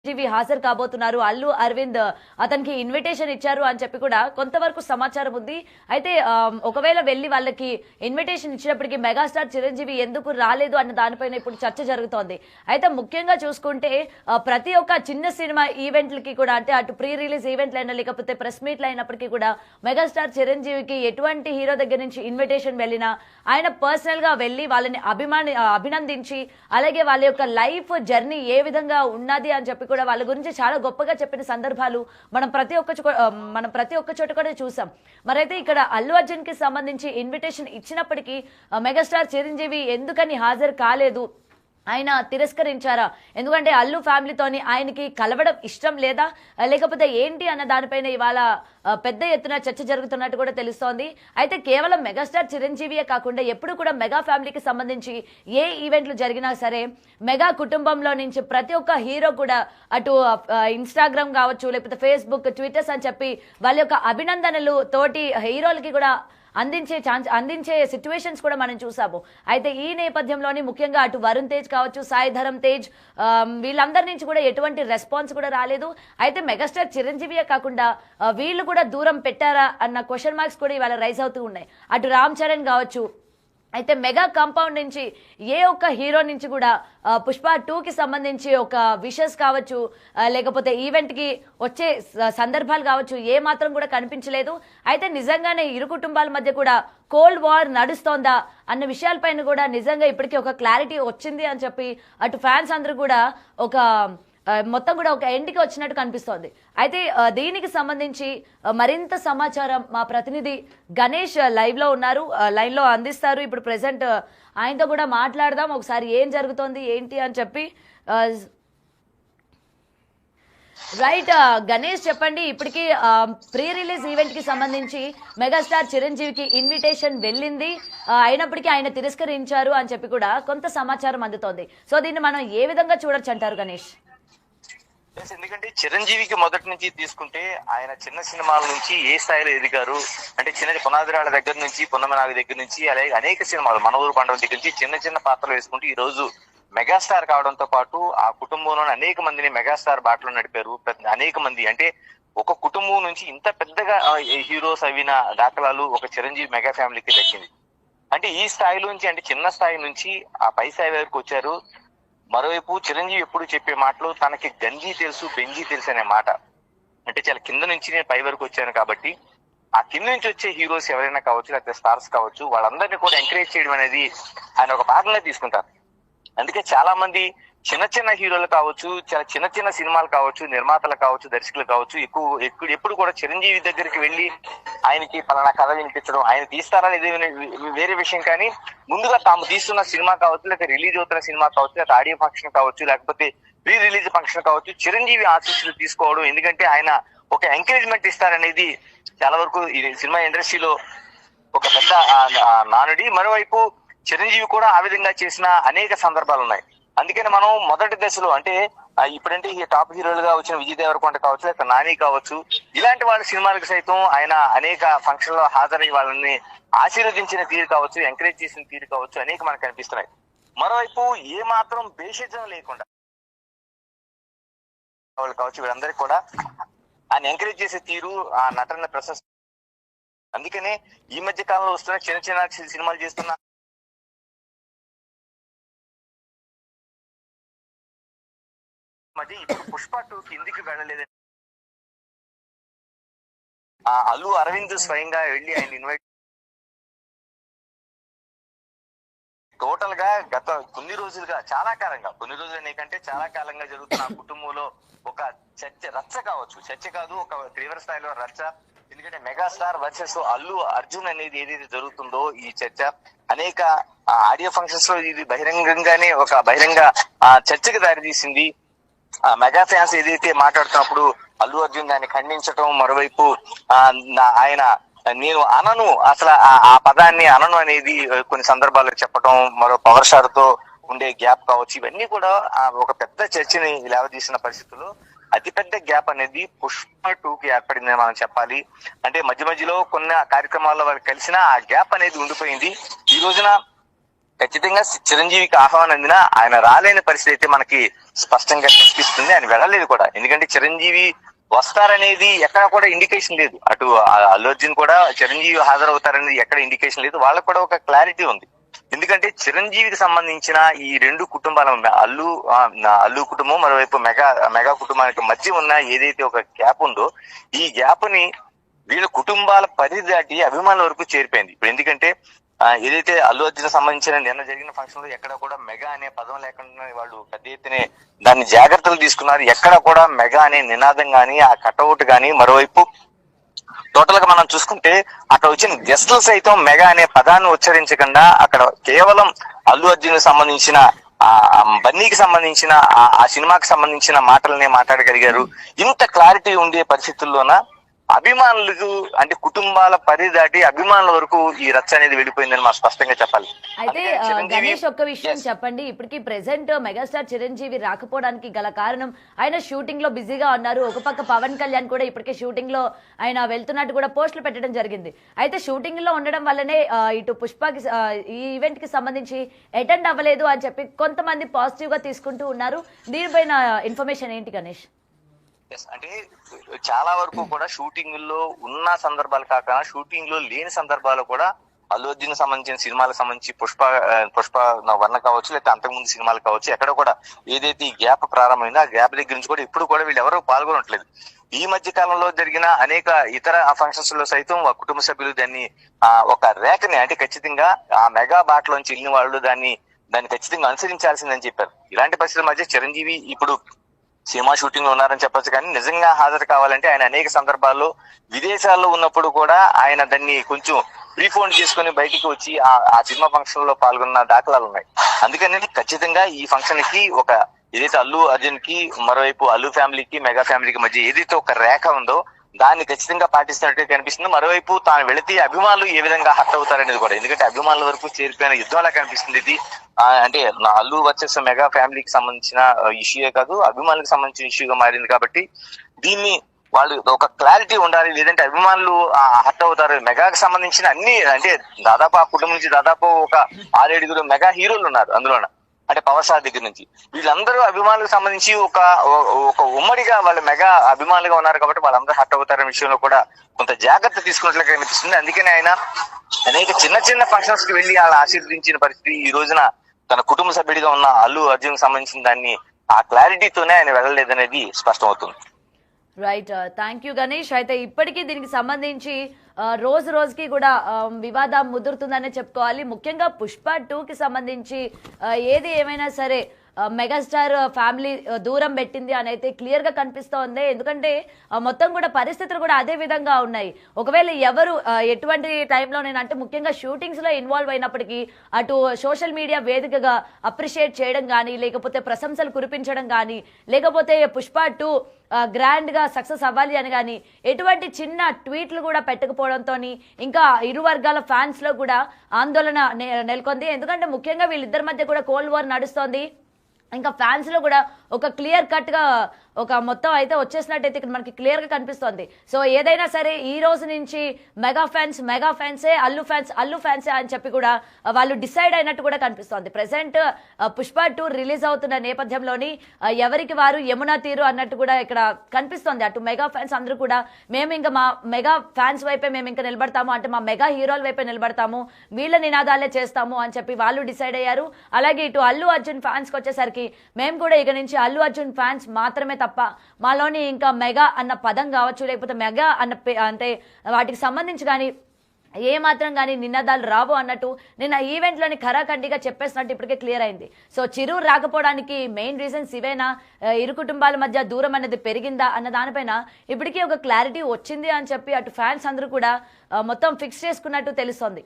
చిరంజీవి హాజరు కాబోతున్నారు. అల్లు అరవింద్ అతనికి ఇన్విటేషన్ ఇచ్చారు అని చెప్పి కూడా కొంతవరకు సమాచారం ఉంది. అయితే ఒకవేళ వెళ్లి వాళ్ళకి ఇన్విటేషన్ ఇచ్చినప్పటికీ మెగాస్టార్ చిరంజీవి ఎందుకు రాలేదు అన్న దానిపైన ఇప్పుడు చర్చ జరుగుతోంది. అయితే ముఖ్యంగా చూసుకుంటే ప్రతి ఒక్క చిన్న సినిమా ఈవెంట్లకి కూడా అంటే అటు ప్రీ రిలీజ్ ఈవెంట్లు అయినా లేకపోతే ప్రెస్ మీట్లు అయినప్పటికీ కూడా మెగాస్టార్ చిరంజీవికి ఎటువంటి హీరో దగ్గర నుంచి ఇన్విటేషన్ వెళ్ళినా ఆయన పర్సనల్ గా వెళ్లి వాళ్ళని అభినందించి అలాగే వాళ్ళ యొక్క లైఫ్ జర్నీ ఏ విధంగా ఉన్నది అని చెప్పి కూడా వాళ్ళ గురించి చాలా గొప్పగా చెప్పిన సందర్భాలు మనం ప్రతి ఒక్క చోట కూడా చూసాం. మరైతే ఇక్కడ అల్లు అర్జున్ కి సంబంధించి ఇన్విటేషన్ ఇచ్చినప్పటికీ మెగాస్టార్ చిరంజీవి ఎందుకని హాజరు కాలేదు, ఆయన తిరస్కరించారా, ఎందుకంటే అల్లు ఫ్యామిలీతోని ఆయనకి కలవడం ఇష్టం లేదా లేకపోతే ఏంటి అన్న దానిపైన ఇవాళ పెద్ద ఎత్తున చర్చ జరుగుతున్నట్టు కూడా తెలుస్తోంది. అయితే కేవలం మెగాస్టార్ చిరంజీవియే కాకుండా ఎప్పుడు కూడా మెగా ఫ్యామిలీకి సంబంధించి ఏ ఈవెంట్లు జరిగినా సరే మెగా కుటుంబంలో నుంచి ప్రతి ఒక్క హీరో కూడా అటు ఇన్స్టాగ్రామ్ కావచ్చు లేకపోతే ఫేస్బుక్ ట్విట్టర్స్ అని చెప్పి వాళ్ళ యొక్క అభినందనలు తోటి హీరోలకి కూడా అందించే సిచ్యువేషన్స్ కూడా మనం చూసాము. అయితే ఈ నేపథ్యంలోని ముఖ్యంగా అటు వరుణ్ తేజ్ కావచ్చు, సాయి ధరమ్ తేజ్ వీళ్ళందరి నుంచి కూడా ఎటువంటి రెస్పాన్స్ కూడా రాలేదు. అయితే మెగాస్టార్ చిరంజీవియే కాకుండా వీళ్ళు కూడా దూరం పెట్టారా అన్న క్వశ్చన్ మార్క్స్ కూడా ఇవాళ రైజ్ అవుతూ ఉన్నాయి. అటు రామ్ చరణ్ కావచ్చు, అయితే మెగా కాంపౌండ్ నుంచి ఏ ఒక్క హీరో నుంచి కూడా పుష్ప 2కి సంబంధించి ఒక విషెస్ కావచ్చు లేకపోతే ఈవెంట్ కి వచ్చే సందర్భాలు కావచ్చు ఏ మాత్రం కూడా కనిపించలేదు. అయితే నిజంగానే ఇరు కుటుంబాల మధ్య కూడా కోల్డ్ వార్ నడుస్తోందా అన్న విషయాలపైన కూడా నిజంగా ఇప్పటికీ ఒక క్లారిటీ వచ్చింది అని చెప్పి అటు ఫ్యాన్స్ అందరూ కూడా ఒక మొత్తం కూడా ఒక ఎండ్కి వచ్చినట్టు కనిపిస్తోంది. అయితే దీనికి సంబంధించి మరింత సమాచారం మా ప్రతినిధి గణేష్ లైవ్ లో అందిస్తారు. ఇప్పుడు ప్రెసెంట్ ఆయనతో కూడా మాట్లాడదాం, ఒకసారి ఏం జరుగుతోంది ఏంటి అని చెప్పి. రైట్ గణేష్, చెప్పండి. ఇప్పటికీ ప్రీ రిలీజ్ ఈవెంట్ కి సంబంధించి మెగాస్టార్ చిరంజీవికి ఇన్విటేషన్ వెళ్ళింది, అయినప్పటికీ ఆయన తిరస్కరించారు అని చెప్పి కూడా కొంత సమాచారం అందుతోంది. సో దీన్ని మనం ఏ విధంగా చూడొచ్చు అంటారు గణేష్? ఎందుకంటే చిరంజీవికి మొదటి నుంచి తీసుకుంటే ఆయన చిన్న సినిమాల నుంచి ఏ స్థాయిలో ఎదిగారు అంటే చిన్న పునాదిరాళ్ళ దగ్గర నుంచి పున్నమనాగి దగ్గర నుంచి అలాగే అనేక సినిమాలు మన ఊరు పండుగ దగ్గర నుంచి చిన్న చిన్న పాత్రలు వేసుకుంటూ ఈ రోజు మెగాస్టార్ కావడంతో పాటు ఆ కుటుంబంలోని అనేక మందిని మెగాస్టార్ బాటలో నడిపారు. అనేక మంది అంటే ఒక కుటుంబం నుంచి ఇంత పెద్దగా హీరోస్ అవిన దాఖలాలు ఒక చిరంజీవి మెగా ఫ్యామిలీకి దక్కింది. అంటే ఈ స్థాయిలోంచి అంటే చిన్న స్థాయి నుంచి ఆ పై స్థాయి వరకు వచ్చారు. మరోవైపు చిరంజీవి ఎప్పుడు చెప్పే మాటలు తనకి గంజి తెలుసు బెంజి తెలుసు అనే మాట. అంటే చాలా కింద నుంచి నేను పై వరకు వచ్చాను కాబట్టి ఆ కింద నుంచి వచ్చే హీరోస్ ఎవరైనా కావచ్చు లేకపోతే స్టార్స్ కావచ్చు వాళ్ళందరినీ కూడా ఎంకరేజ్ చేయడం అనేది ఆయన ఒక భాగంగా తీసుకుంటారు. అందుకే చాలా మంది చిన్న చిన్న హీరోలు కావచ్చు, చాలా చిన్న చిన్న సినిమాలు కావచ్చు, నిర్మాతలు కావచ్చు, దర్శకులు కావచ్చు ఎప్పుడు కూడా చిరంజీవి దగ్గరికి వెళ్ళి ఆయనకి పలానా కథ వినిపించడం, ఆయన తీస్తారా ఇది వేరే విషయం, కానీ ముందుగా తాము తీస్తున్న సినిమా కావచ్చు లేకపోతే రిలీజ్ అవుతున్న సినిమా కావచ్చు లేకపోతే ఆడియో ఫంక్షన్ కావచ్చు లేకపోతే ప్రీ రిలీజ్ ఫంక్షన్ కావచ్చు చిరంజీవి ఆశీస్సులు తీసుకోవడం, ఎందుకంటే ఆయన ఒక ఎంకరేజ్మెంట్ ఇస్తారనేది చాలా వరకు ఈ సినిమా ఇండస్ట్రీలో ఒక పెద్ద నానుడి. మరోవైపు చిరంజీవి కూడా ఆ విధంగా చేసిన అనేక సందర్భాలు ఉన్నాయి. అందుకని మనం మొదటి దశలో అంటే ఇప్పుడంటే ఈ టాప్ హీరోలుగా వచ్చిన విజయ్ దేవరకొండ కావచ్చు లేకపోతే నాని కావచ్చు ఇలాంటి వాళ్ళ సినిమాలకు సైతం ఆయన అనేక ఫంక్షన్ లో హాజరై వాళ్ళని ఆశీర్వదించిన తీరు కావచ్చు, ఎంకరేజ్ చేసిన తీరు కావచ్చు అనేక మనకు కనిపిస్తున్నాయి. మరోవైపు ఏ మాత్రం భేషజం లేకుండా వాళ్ళు కావచ్చు వీళ్ళందరికీ కూడా ఆయన ఎంకరేజ్ చేసే తీరు ఆ నటన ప్రశంస. అందుకనే ఈ మధ్య కాలంలో వస్తున్న చిన్న చిన్న సినిమాలు చేస్తున్న ఇప్పుడు పుష్ప 2కి ఎందుకు వెళ్ళలేదని అల్లు అరవింద్ స్వయంగా వెళ్ళి ఆయన ఇన్వైట్ టోటల్ గా గత కొన్ని రోజులుగా కొన్ని రోజులు కంటే చాలా కాలంగా జరుగుతున్న కుటుంబంలో ఒక రచ్చ కావచ్చు, చర్చ కాదు ఒక తీవ్ర స్థాయిలో రచ్చ. ఎందుకంటే మెగాస్టార్ వర్సెస్ అల్లు అర్జున్ అనేది ఏదైతే జరుగుతుందో ఈ చర్చ అనేక ఆడియో ఫంక్షన్స్ లో ఇది బహిరంగంగానే ఒక బహిరంగ చర్చకు దారితీసింది. మెగా ఫ్యాన్స్ ఏదైతే మాట్లాడుతున్నప్పుడు అల్లు అర్జున్ దాన్ని ఖండించటం, మరోవైపు ఆయన నేను అనను అసలు ఆ పదాన్ని అనను అనేది కొన్ని సందర్భాల్లో చెప్పటం, మరో పవర్ స్టార్ తో ఉండే గ్యాప్ కావచ్చు, ఇవన్నీ కూడా ఒక పెద్ద చర్చని లేవదీసిన పరిస్థితుల్లో అతిపెద్ద గ్యాప్ అనేది పుష్ప 2కి ఏర్పడిందని మనం చెప్పాలి. అంటే మధ్య మధ్యలో కొన్ని కార్యక్రమాల్లో వాళ్ళు కలిసినా ఆ గ్యాప్ అనేది ఉండిపోయింది. ఈ రోజున ఖచ్చితంగా చిరంజీవికి ఆహ్వానం అందినా ఆయన రాలేని పరిస్థితి అయితే మనకి స్పష్టంగా కనిపిస్తుంది. ఆయన వెళ్ళలేదు కూడా, ఎందుకంటే చిరంజీవి వస్తారనేది ఎక్కడ కూడా ఇండికేషన్ లేదు. అటు అల్లు అర్జున్ కూడా చిరంజీవి హాజరవుతారనేది ఎక్కడ ఇండికేషన్ లేదు. వాళ్ళకు కూడా ఒక క్లారిటీ ఉంది. ఎందుకంటే చిరంజీవికి సంబంధించిన ఈ రెండు కుటుంబాల అల్లు కుటుంబం, మరోవైపు మెగా కుటుంబానికి మధ్య ఉన్న ఏదైతే ఒక గ్యాప్ ఉందో, ఈ గ్యాప్ ని వీళ్ళ కుటుంబాల పరిధి దాటి అభిమానుల వరకు చేరిపోయింది. ఇప్పుడు ఎందుకంటే ఏదైతే అల్లు అర్జున్ సంబంధించిన నిన్న జరిగిన ఫంక్షన్ లో ఎక్కడ కూడా మెగా అనే పదం లేకుండా వాళ్ళు పెద్ద ఎత్తునే దాన్ని జాగ్రత్తలు తీసుకున్నారు. ఎక్కడ కూడా మెగా అనే నినాదం గాని, ఆ కట్అవుట్ గాని, మరోవైపు టోటల్ గా మనం చూసుకుంటే అక్కడ వచ్చిన గెస్టులు సైతం మెగా అనే పదాన్ని ఉచ్చరించకుండా అక్కడ కేవలం అల్లు అర్జున్ సంబంధించిన బన్నీకి సంబంధించిన ఆ సినిమాకి సంబంధించిన మాటలనే మాట్లాడగలిగారు. ఇంత క్లారిటీ ఉండే పరిస్థితుల్లోన అభిమానులకు అంటే కుటుంబాల పరిధి దాటి అభిమానుల వరకు ఈ రచ్చ అనేది వెళ్ళిపోయిందని మనం స్పష్టంగా చెప్పాలి. అయితే గణేష్ ఒక్క విషయం చెప్పండి, ఇప్పటికి ప్రెసెంట్ మెగాస్టార్ చిరంజీవి రాకపోవడానికి గల కారణం ఆయన షూటింగ్ లో బిజీగా ఉన్నారు. ఒక పక్క పవన్ కళ్యాణ్ కూడా ఇప్పటికే షూటింగ్ లో ఆయన వెళ్తున్నట్టు కూడా పోస్టులు పెట్టడం జరిగింది. అయితే షూటింగ్ లో ఉండడం వల్లనే ఇటు పుష్పకి ఈ ఈవెంట్ కి సంబంధించి అటెండ్ అవ్వలేదు అని చెప్పి కొంతమంది పాజిటివ్ గా తీసుకుంటూ ఉన్నారు. దీనిపైన ఇన్ఫర్మేషన్ ఏంటి గణేష్? అంటే చాలా వరకు కూడా షూటింగ్ లో ఉన్న సందర్భాలు కాక షూటింగ్ లో లేని సందర్భాలు కూడా అల్లు అర్జున్ సంబంధించిన సినిమాలకు సంబంధించి పుష్ప వర్ణ కావచ్చు, లేకపోతే అంతకుముందు సినిమాలు కావచ్చు, ఎక్కడ కూడా ఏదైతే ఈ గ్యాప్ ప్రారంభమైందో ఆ గ్యాప్ దగ్గర నుంచి కూడా ఇప్పుడు కూడా వీళ్ళు ఎవరు పాల్గొనట్లేదు. ఈ మధ్య కాలంలో జరిగిన అనేక ఇతర ఫంక్షన్స్ లో సైతం కుటుంబ సభ్యులు దాన్ని ఒక రేఖని అంటే ఖచ్చితంగా ఆ మెగా బాటలోంచి వెళ్ళిన వాళ్ళు దాన్ని ఖచ్చితంగా అనుసరించాల్సిందని చెప్పారు. ఇలాంటి పరిస్థితుల మధ్య చిరంజీవి ఇప్పుడు సినిమా షూటింగ్ లో ఉన్నారని చెప్పొచ్చు, కానీ నిజంగా హాజరు కావాలంటే ఆయన అనేక సందర్భాల్లో విదేశాల్లో ఉన్నప్పుడు కూడా ఆయన దాన్ని కొంచెం ప్రీఫోన్ చేసుకుని బయటికి వచ్చి ఆ సినిమా ఫంక్షన్ లో పాల్గొన్న దాఖలాలు ఉన్నాయి. అందుకని ఖచ్చితంగా ఈ ఫంక్షన్ కి ఒక ఏదైతే అల్లు అర్జున్ కి, మరోవైపు అల్లు ఫ్యామిలీకి, మెగా ఫ్యామిలీకి మధ్య ఏదైతే ఒక రేఖ ఉందో దాన్ని ఖచ్చితంగా పాటిస్తున్నట్టు కనిపిస్తుంది. మరోవైపు తాను వెళితే అభిమానులు ఏ విధంగా హర్ట్ అవుతారనేది కూడా, ఎందుకంటే అభిమానుల వరకు చేరిపోయిన యుద్ధంలా కనిపిస్తుంది ఇది. అంటే అల్లు వర్సెస్ మెగా ఫ్యామిలీకి సంబంధించిన ఇష్యూయే కాదు, అభిమానులకు సంబంధించిన ఇష్యూగా మారింది. కాబట్టి దీన్ని వాళ్ళు ఒక క్లారిటీ ఉండాలి, లేదంటే అభిమానులు హర్ట్ అవుతారు. మెగాకి సంబంధించిన అన్ని అంటే దాదాపు ఆ కుటుంబం నుంచి దాదాపు ఒక 6-7 మెగా హీరోలు ఉన్నారు అందులోన, అంటే పవర్ స్టార్ దగ్గర నుంచి వీళ్ళందరూ అభిమానులకు సంబంధించి ఒక ఉమ్మడిగా వాళ్ళు మెగా అభిమానులుగా ఉన్నారు. కాబట్టి వాళ్ళందరూ హర్ట్ అవుతారనే విషయంలో కూడా కొంత జాగ్రత్త తీసుకున్నట్లుగా కనిపిస్తుంది. అందుకని ఆయన అనేక చిన్న ఫంక్షన్స్ కి వెళ్లి వాళ్ళ ఆశీర్వదించిన పరిస్థితి ఈ రోజున తన కుటుంబ సభ్యుడిగా ఉన్న అల్లు అర్జున్ సంబంధించిన దాన్ని ఆ క్లారిటీతోనే ఆయన వెళ్ళలేదనేది స్పష్టం అవుతుంది. Right, thank you Ganesh. అయితే ఇప్పటికీ దీనికి సంబంధించి రోజు రోజుకి కూడా వివాదం ముదురుతుందనే చెప్పుకోవాలి. ముఖ్యంగా పుష్ప 2కి సంబంధించి ఏది ఏమైనా సరే మెగాస్టార్ ఫ్యామిలీ దూరం పెట్టింది అని అయితే క్లియర్ గా కనిపిస్తోంది. ఎందుకంటే మొత్తం కూడా పరిస్థితులు కూడా అదే విధంగా ఉన్నాయి. ఒకవేళ ఎవరు ఎటువంటి టైంలో నేనంటే ముఖ్యంగా షూటింగ్స్ లో ఇన్వాల్వ్ అయినప్పటికీ అటు సోషల్ మీడియా వేదికగా అప్రిషియేట్ చేయడం కానీ, లేకపోతే ప్రశంసలు కురిపించడం కానీ, లేకపోతే పుష్ప 2 గ్రాండ్ గా సక్సెస్ అవ్వాలి అని కానీ ఎటువంటి చిన్న ట్వీట్లు కూడా పెట్టకపోవడంతో ఇంకా ఇరు వర్గాల ఫ్యాన్స్ లో కూడా ఆందోళన నెలకొంది. ఎందుకంటే ముఖ్యంగా వీళ్ళిద్దరి మధ్య కూడా కోల్డ్ వార్ నడుస్తోంది. ఇంకా ఫ్యాన్స్ లో కూడా ఒక క్లియర్ కట్ గా ఒక మొత్తం అయితే వచ్చేసినట్టయితే ఇక్కడ మనకి క్లియర్ గా కనిపిస్తోంది. సో ఏదైనా సరే ఈ రోజు నుంచి మెగా ఫ్యాన్సే, అల్లు ఫ్యాన్సే అని చెప్పి కూడా వాళ్ళు డిసైడ్ అయినట్టు కూడా కనిపిస్తోంది. ప్రెసెంట్ పుష్ప 2 రిలీజ్ అవుతున్న నేపథ్యంలోని ఎవరికి వారు యమునా తీరు అన్నట్టు కూడా ఇక్కడ కనిపిస్తోంది. అటు మెగా ఫ్యాన్స్ అందరూ కూడా మేము ఇంకా మా మెగా ఫ్యాన్స్ వైపే మేము ఇంకా నిలబడతాము, అంటే మా మెగా హీరోల వైపే నిలబడతాము, వీళ్ళ నినాదాలే చేస్తాము అని చెప్పి వాళ్ళు డిసైడ్ అయ్యారు. అలాగే ఇటు అల్లు అర్జున్ ఫ్యాన్స్ కి వచ్చేసరికి మేము కూడా ఇక నుంచి అల్లు అర్జున్ ఫ్యాన్స్ మాత్రమే తప్ప మాలోని ఇంకా మెగా అన్న పదం కావచ్చు, లేకపోతే మెగా అన్న అంటే వాటికి సంబంధించి కానీ ఏ మాత్రం కానీ నినాదాలు రావు అన్నట్టు నిన్న ఈవెంట్లోని ఖరాఖండిగా చెప్పేసినట్టు ఇప్పటికే క్లియర్ అయింది. సో చిరు రాకపోవడానికి మెయిన్ రీజన్స్ ఇవేనా, ఇరు కుటుంబాల మధ్య దూరం అనేది పెరిగిందా అన్న దానిపైన ఇప్పటికీ ఒక క్లారిటీ వచ్చింది అని చెప్పి అటు ఫ్యాన్స్ అందరూ కూడా మొత్తం ఫిక్స్ చేసుకున్నట్టు తెలుస్తోంది.